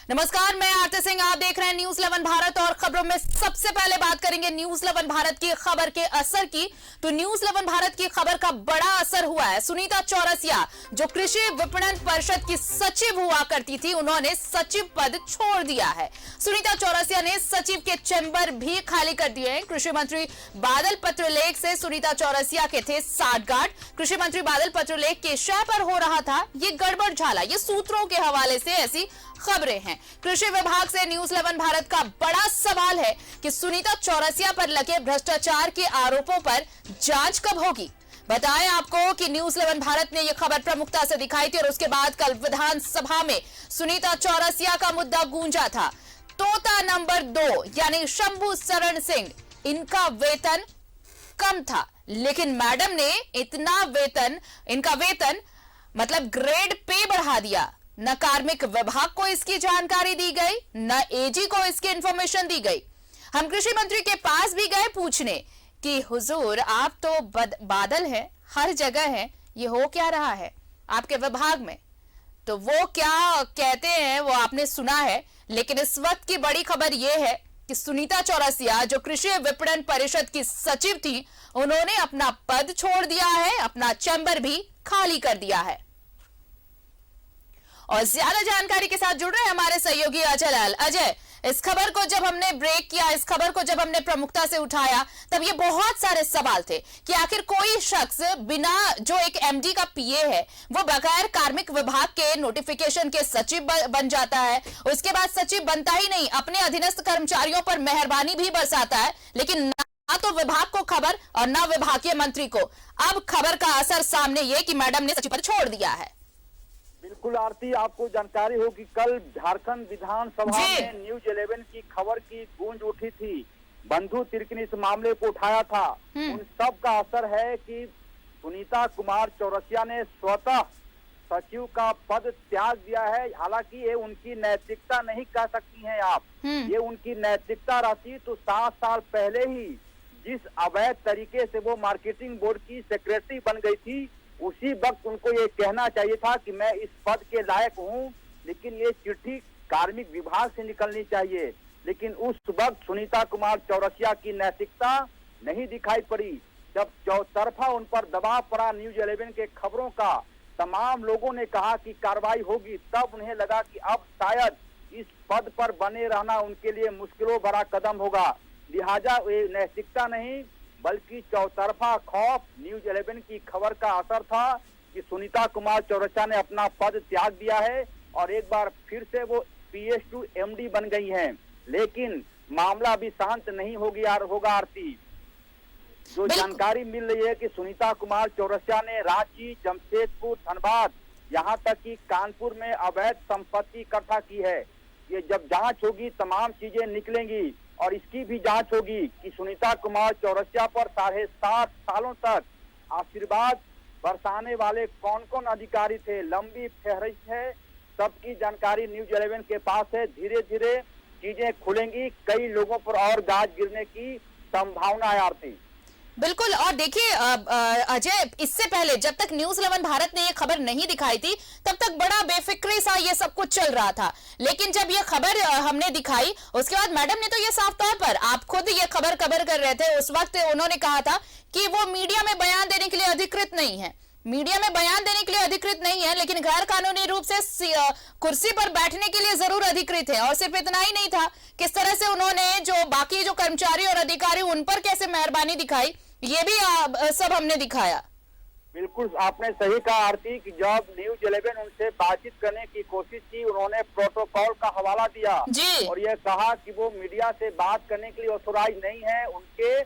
नमस्कार, मैं आरती सिंह। आप देख रहे हैं न्यूज 11 भारत और खबरों में सबसे पहले बात करेंगे न्यूज 11 भारत की खबर के असर की। तो न्यूज 11 भारत की खबर का बड़ा असर हुआ है। सुनीता चौरसिया जो कृषि विपणन परिषद की सचिव हुआ करती थी, उन्होंने सचिव पद छोड़ दिया है। सुनीता चौरसिया ने सचिव के चैम्बर भी खाली कर दिए हैं। कृषि मंत्री बादल पत्रलेख से सुनीता चौरसिया के थे साठगांठ। कृषि मंत्री बादल पत्रलेख के शय पर हो रहा था ये गड़बड़ झाला। ये सूत्रों के हवाले से ऐसी खबरें हैं। कृषि विभाग से न्यूज 11 भारत का बड़ा सवाल है कि सुनीता चौरसिया पर लगे भ्रष्टाचार के आरोपों पर जांच कब होगी। बताएं आपको कि न्यूज 11 भारत ने यह खबर प्रमुखता से दिखाई थी और उसके बाद कल विधानसभा में सुनीता चौरसिया का मुद्दा गूंजा था। तोता नंबर 2 यानी शंभू शरण सिंह, इनका वेतन कम था, लेकिन मैडम ने इनका वेतन मतलब ग्रेड पे बढ़ा दिया। न कार्मिक विभाग को इसकी जानकारी दी गई, न एजी को इसकी इंफॉर्मेशन दी गई। हम कृषि मंत्री के पास भी गए पूछने कि हुजूर आप तो बादल हैं, हर जगह हैं, ये हो क्या रहा है आपके विभाग में। तो वो क्या कहते हैं वो आपने सुना है, लेकिन इस वक्त की बड़ी खबर यह है कि सुनीता चौरसिया जो कृषि विपणन परिषद की सचिव थी, उन्होंने अपना पद छोड़ दिया है, अपना चैम्बर भी खाली कर दिया है। और ज्यादा जानकारी के साथ जुड़ रहे हैं हमारे सहयोगी अजय लाल। अजय, इस खबर को जब हमने ब्रेक किया, इस खबर को जब हमने प्रमुखता से उठाया, तब ये बहुत सारे सवाल थे कि आखिर कोई शख्स बिना, जो एक एमडी का पीए है, वो बगैर कार्मिक विभाग के नोटिफिकेशन के सचिव बन जाता है। उसके बाद सचिव बनता ही नहीं, अपने अधीनस्थ कर्मचारियों पर मेहरबानी भी बरसाता है, लेकिन ना तो विभाग को खबर और ना विभागीय मंत्री को। अब खबर का असर सामने ये कि मैडम ने सचिव पद छोड़ दिया है। बिल्कुल आरती, आपको जानकारी हो कि कल झारखंड विधानसभा में न्यूज 11 की खबर की गूंज उठी थी। बंधु तिर्की ने इस मामले को उठाया था। उन सब का असर है कि सुनीता कुमार चौरसिया ने स्वतः सचिव का पद त्याग दिया है। हालांकि ये उनकी नैतिकता नहीं कह सकती हैं आप। ये उनकी नैतिकता रहती तो 7 साल पहले ही जिस अवैध तरीके से वो मार्केटिंग बोर्ड की सेक्रेटरी बन गई थी, उसी वक्त उनको ये कहना चाहिए था कि मैं इस पद के लायक हूँ, लेकिन ये चिट्ठी कार्मिक विभाग से निकलनी चाहिए। लेकिन उस वक्त सुनीता कुमार चौरसिया की नैतिकता नहीं दिखाई पड़ी। जब चौतरफा उन पर दबाव पड़ा न्यूज 11 के खबरों का, तमाम लोगों ने कहा कि कार्रवाई होगी, तब उन्हें लगा कि अब शायद इस पद पर बने रहना उनके लिए मुश्किलों भरा कदम होगा। लिहाजा ये नैतिकता नहीं बल्कि चौतरफा खौफ न्यूज 11 की खबर का असर था कि सुनीता कुमार चौरसिया ने अपना पद त्याग दिया है और एक बार फिर से वो PS2 MD बन गई हैं। लेकिन मामला अभी शांत नहीं होगा आरती। जो जानकारी मिल रही है कि सुनीता कुमार चौरसिया ने रांची, जमशेदपुर, धनबाद, यहाँ तक कि कानपुर में अवैध संपत्ति इकट्ठा की है। ये जब जांच होगी तमाम चीजें निकलेंगी और इसकी भी जांच होगी कि सुनीता कुमार चौरसिया पर 7.5 सालों तक आशीर्वाद बरसाने वाले कौन कौन अधिकारी थे। लंबी फहरिस्त है, सबकी जानकारी न्यूज 11 के पास है। धीरे धीरे चीजें खुलेंगी, कई लोगों पर और गाज गिरने की संभावना है आरती। बिल्कुल। और देखिए अजय, इससे पहले जब तक न्यूज 11 भारत ने ये खबर नहीं दिखाई थी, तब तक बड़ा बेफिक्री सा ये सब कुछ चल रहा था। लेकिन जब ये खबर हमने दिखाई, उसके बाद मैडम ने तो ये साफ तौर पर, आप खुद ये खबर कर रहे थे उस वक्त, उन्होंने कहा था कि वो मीडिया में बयान देने के लिए अधिकृत नहीं है। मीडिया में बयान देने के लिए अधिकृत नहीं है, लेकिन गैर कानूनी रूप से कुर्सी पर बैठने के लिए जरूर अधिकृत है। और सिर्फ इतना ही नहीं था, किस तरह से उन्होंने जो बाकी जो कर्मचारी और अधिकारी उन पर कैसे मेहरबानी दिखाई, ये भी सब हमने दिखाया। बिल्कुल आपने सही कहा आरती कि जब न्यूज 11 उनसे बातचीत करने की कोशिश की, उन्होंने प्रोटोकॉल का हवाला दिया जी। और यह कहा कि वो मीडिया से बात करने के लिए ऑथोराइज नहीं है। उनके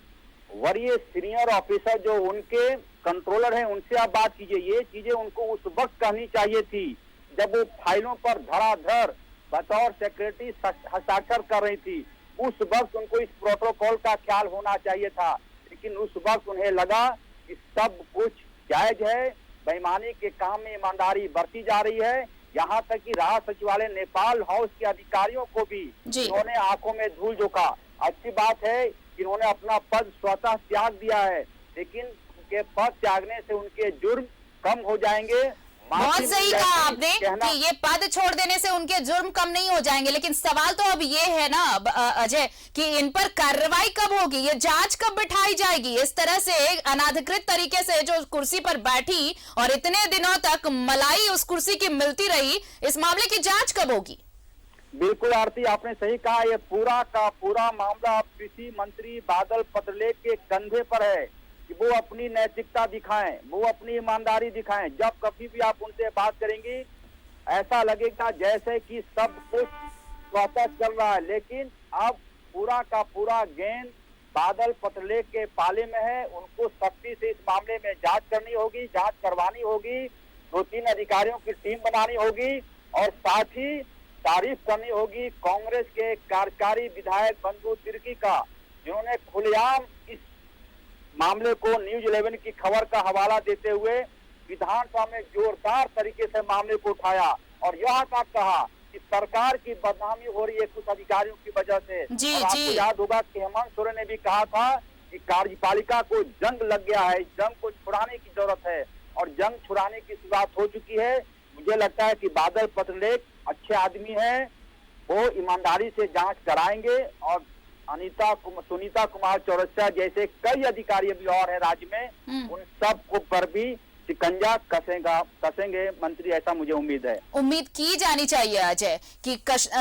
वरीय सीनियर ऑफिसर जो उनके कंट्रोलर हैं, उनसे आप बात कीजिए। ये चीजें उनको उस वक्त कहनी चाहिए थी जब वो फाइलों पर धड़ाधड़ बतौर सेक्रेटरी हस्ताक्षर कर रही थी। उस वक्त उनको इस प्रोटोकॉल का ख्याल होना चाहिए था, लेकिन उस वक्त उन्हें लगा कि सब कुछ जायज है, बेईमानी के काम में ईमानदारी बरती जा रही है। यहाँ तक कि राज सचिवालय नेपाल हाउस के अधिकारियों को भी उन्होंने आंखों में धूल झोंका। अच्छी बात है कि उन्होंने अपना पद स्वतः त्याग दिया है, लेकिन उनके पद त्यागने से उनके जुर्म कम हो जाएंगे। बहुत सही कहा आपने कहना- कि ये पद छोड़ देने से उनके जुर्म कम नहीं हो जाएंगे, लेकिन सवाल तो अब ये है ना अजय कि इन पर कार्रवाई कब होगी, ये जांच कब बिठाई जाएगी। इस तरह से अनाधिकृत तरीके से जो कुर्सी पर बैठी और इतने दिनों तक मलाई उस कुर्सी की मिलती रही, इस मामले की जांच कब होगी? बिल्कुल आरती, आपने सही कहा। ये पूरा का पूरा मामला अब कृषि मंत्री बादल पत्रलेख के कंधे पर है कि वो अपनी नैतिकता दिखाएं, वो अपनी ईमानदारी दिखाएं। जब कभी भी आप उनसे बात करेंगी ऐसा लगेगा जैसे कि सब कुछ स्वतः चल रहा है, लेकिन अब पूरा का पूरा गेंद बादल पत्रलेख के पाले में है। उनको सख्ती से इस मामले में जांच करनी होगी, जांच करवानी होगी, 2-3 अधिकारियों की टीम बनानी होगी और साथ ही तारीफ करनी होगी कांग्रेस के कार्यकारी विधायक बंधु तिर्की का, जिन्होंने खुलेआम इस मामले को न्यूज 11 की खबर का हवाला देते हुए विधानसभा में जोरदार तरीके से मामले को उठाया और यह तक कहा कि सरकार की बदनामी हो रही है कुछ अधिकारियों की वजह से। और आपको याद होगा कि हेमंत सोरेन ने भी कहा था कि कार्यपालिका को जंग लग गया है, जंग को छुड़ाने की जरूरत है और जंग छुड़ाने की शुरुआत हो चुकी है। मुझे लगता है कि बादल पत्रलेख अच्छे आदमी हैं, वो ईमानदारी से जांच कराएंगे और सुनीता कुमार चौरसिया जैसे कई अधिकारी अभी और है राज्य में, उन सब को पर भी शिकंजा कसेंगे मंत्री, ऐसा मुझे उम्मीद है। उम्मीद की जानी चाहिए अजय कि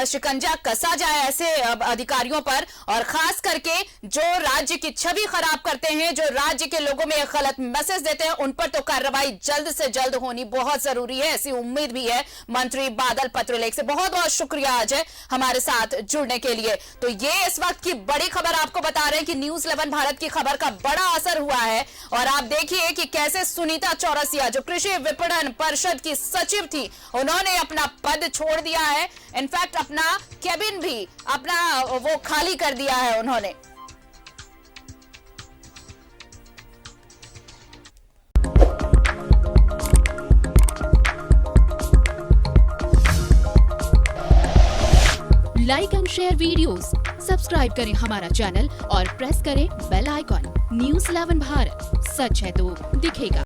शिकंजा कसा जाए ऐसे अधिकारियों पर, और खास करके जो राज्य की छवि खराब करते हैं, जो राज्य के लोगों में एक गलत मैसेज देते हैं, उन पर तो कार्रवाई जल्द से जल्द होनी बहुत जरूरी है, ऐसी उम्मीद भी है मंत्री बादल पत्रलेख से। बहुत बहुत शुक्रिया अजय हमारे साथ जुड़ने के लिए। तो ये इस वक्त की बड़ी खबर आपको बता रहे हैं कि न्यूज 11 भारत की खबर का बड़ा असर हुआ है। और आप देखिए कि कैसे सुनीता चौरसिया जो कृषि विपणन परिषद की सचिव थी, उन्होंने अपना पद छोड़ दिया है। इनफैक्ट अपना कैबिन भी अपना वो खाली कर दिया है उन्होंने। Like and share videos, subscribe करें हमारा चैनल और प्रेस करें बेल आइकॉन। न्यूज़ 11 भारत, सच है तो दिखेगा।